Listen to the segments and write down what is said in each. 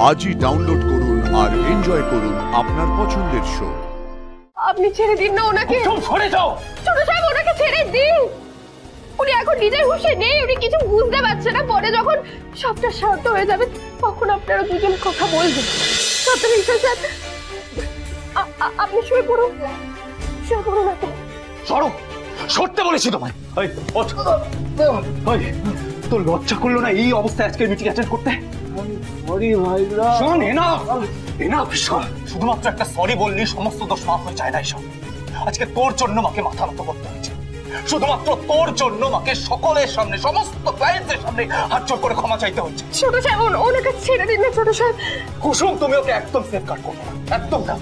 আজই ডাউনলোড করুন আর এনজয় করুন আপনার পছন্দের শো। আপনি ছেড়ে দিন না ওনাকে। সরে যাও ছোট সাহেব, ওনাকে ছেড়ে দিন। উনি এখন নিজের হুঁশে নেই, উনি কিছু বুঝতে পারছে না। পরে যখন সবটা শান্ত হয়ে যাবে তখন আপনারা দুজন কথা বলবেন। আপনি শুয়ে পড়ুন, শুয়ে পড়ুন আপনি। সরো, সরতে বলেছি তোমায়। তোর লজ্জা করলো না এই অবস্থায় আজকে মিটিং অ্যাটেন্ড করতে? শোন, এনাফ শোন, শুধুমাত্র একটা সরি বললি সমস্ত দোষ মাফ হয়ে যায় না। এসব আজকে তোর জন্য মাকে মাথা নত করতে হয়েছে, শুধুমাত্র তোর জন্য মাকে সকলের সামনে, সমস্ত ক্লায়েন্টদের সামনে হাত জোড় করে ক্ষমা চাইতে হচ্ছে। ছোট সাহেব, ওনাকে ছেড়ে দিন না ছোট সাহেব। কুসুম, তুমি ওকে একদম সেফগার্ড করবে না, একদম না।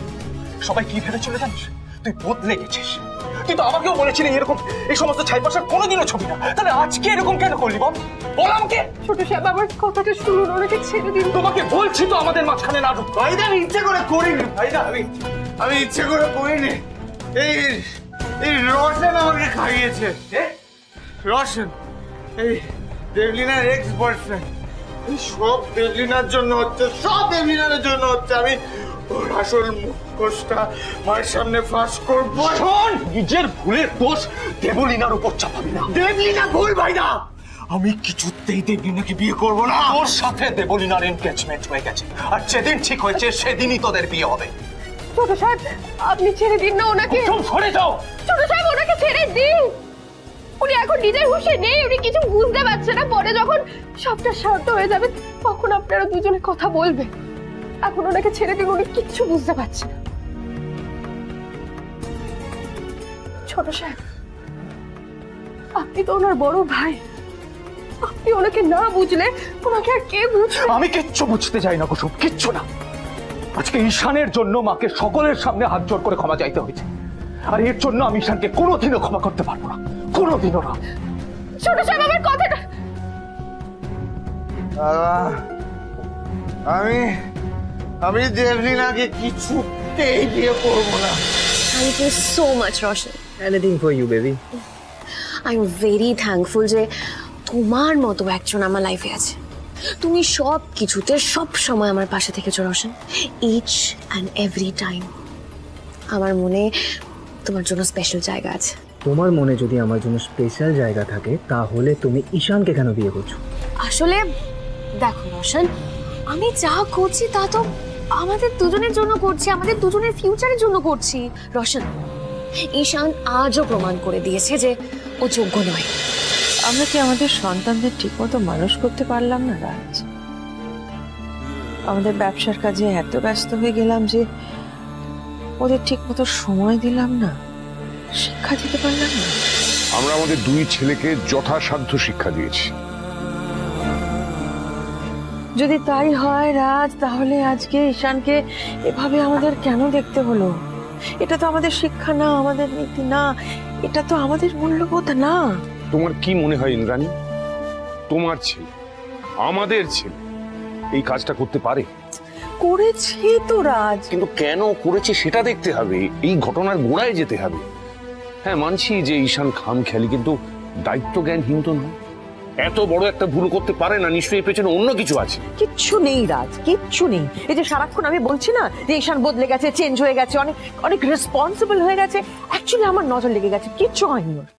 সবাই কি ভেবে চলে জানিস? তুই বদলে গেছিস। তুই তো আমাকেও বলেছিলি এরকম এই সমস্ত ছাইপাশার কোনোদিনও ছবি না, তাহলে আজকে এরকম কেন করলি বল? বল আমাকে। ছোট সাহেব, আমার কথাটা শুনুন, ওনাকে ছেড়ে দিন। তোমাকে বলছি তো আমাদের মাঝখানে না ঢুক। ভাইদা, আমি ইচ্ছে করে করিনি ভাইদা, আমি ইচ্ছে করে করিনি। এই রোশন আমাকে খাইয়েছে। রোশন, এই দেবলিনার এক্স বয়ফ্রেন্ড। এই সব দেবলিনার জন্য হচ্ছে, সব দেবলিনার জন্য হচ্ছে। আমি ওর আসল মুখোশটা মায়ের সামনে ফাঁস করবো। শোন, নিজের ভুলের দোষ দেবলিনার উপর চাপাবি না। দেবলিনা ভুল ভাইদা, আমি কিছুতেই দেবলিনাকে বিয়ে করবো না। তোর সাথে দেবলিনার এনগেজমেন্ট হয়ে গেছে, আর যেদিন ঠিক হয়েছে সেদিনই তোদের বিয়ে হবে। ছোট সাহেব, আপনি ছেড়ে দিন না ওনাকে। সরে যাও। ছোট সাহেব, ওনাকে ছেড়ে দিন। উনি এখন নিজের হুঁশে নেই, উনি কিছু বুঝতে পারছে না। পরে যখন সবটা শান্ত হয়ে যাবে তখন আপনারা দুজনে কথা বলবেন। এখন ওনাকে ছেড়ে দিন, উনি কিচ্ছু বুঝতে পারছে না। ছোট সাহেব, আপনি তো ওনার বড় ভাই, আপনি ওনাকে না বুঝলে ওনাকে আর কে বুঝবে? আমি কিচ্ছু বুঝতে চাই না কুসুম, কিচ্ছু না। আজকে ঈশানের জন্য মাকে সকলের সামনে হাত জোড় করে ক্ষমা চাইতে হয়েছে, আর এর জন্য আমি ঈশানকে কোনোদিনও ক্ষমা করতে পারবো না, কোনোদিনও না। ছোট সাহেব, আমার কথাটা। আমি দেবলিনাকে কিছুতেই বিয়ে করবো না। Thank you so much, Roshan. Anything for you, baby. I'm very thankful যে তোমার মতো একজন আমার লাইফে আছে। তুমি সব কিছুতে সব সময় আমার পাশে থেকেছো Roshan, each and every time. আমার মনে তোমার জন্য স্পেশাল জায়গা আছে। তোমার মনে যদি আমার জন্য স্পেশাল জায়গা থাকে তাহলে তুমি ঈশানকে কেন বিয়ে করছো? আসলে দেখো রোশন, আমি যা করছি তা তো আমাদের দুজনের জন্য করছি, আমাদের দুজনের ফিউচারের জন্য করছি। রোশন, ঈশান আজও প্রমাণ করে দিয়েছে যে ও যোগ্য নয়। আমরা কি আমাদের সন্তানদের ঠিকমতো মানুষ করতে পারলাম না রাজ? আমাদের ব্যবসার কাজে এত ব্যস্ত হয়ে গেলাম যে ওদের ঠিকমতো সময় দিলাম না, শিক্ষা দিতে পারলাম না। আমরা আমাদের দুই ছেলেকে যথাসাধ্য শিক্ষা দিয়েছি। যদি তাই হয় রাজ, তাহলে আজকে ঈশানকে এভাবে আমাদের কেন দেখতে হলো? এটা তো আমাদের শিক্ষা না, আমাদের নীতি না, এটা তো আমাদের মূল্যবোধ না। তোমার কি মনে হয় ইন্দ্রাণী, তোমার ছেলে, আমাদের ছেলে এই কাজটা করতে পারে? করেছি তো রাজ, কিন্তু কেন করেছে সেটা দেখতে হবে, এই ঘটনার গোড়ায় যেতে হবে। হ্যাঁ, মানছি যে ঈশান খামখেয়ালি, কিন্তু দায়িত্ব জ্ঞানহীন তো নয়। এত বড় একটা ভুল করতে পারে না, নিশ্চয়ই পেছনে অন্য কিছু আছে। কিচ্ছু নেই রাজ, কিচ্ছু নেই। এই যে সারাক্ষণ আমি বলছি না যে ঈশান বদলে গেছে, চেঞ্জ হয়ে গেছে, অনেক অনেক রেসপন্সিবল হয়ে গেছে, অ্যাকচুয়ালি আমার নজর লেগে গেছে, কিচ্ছু হয়নি ওর।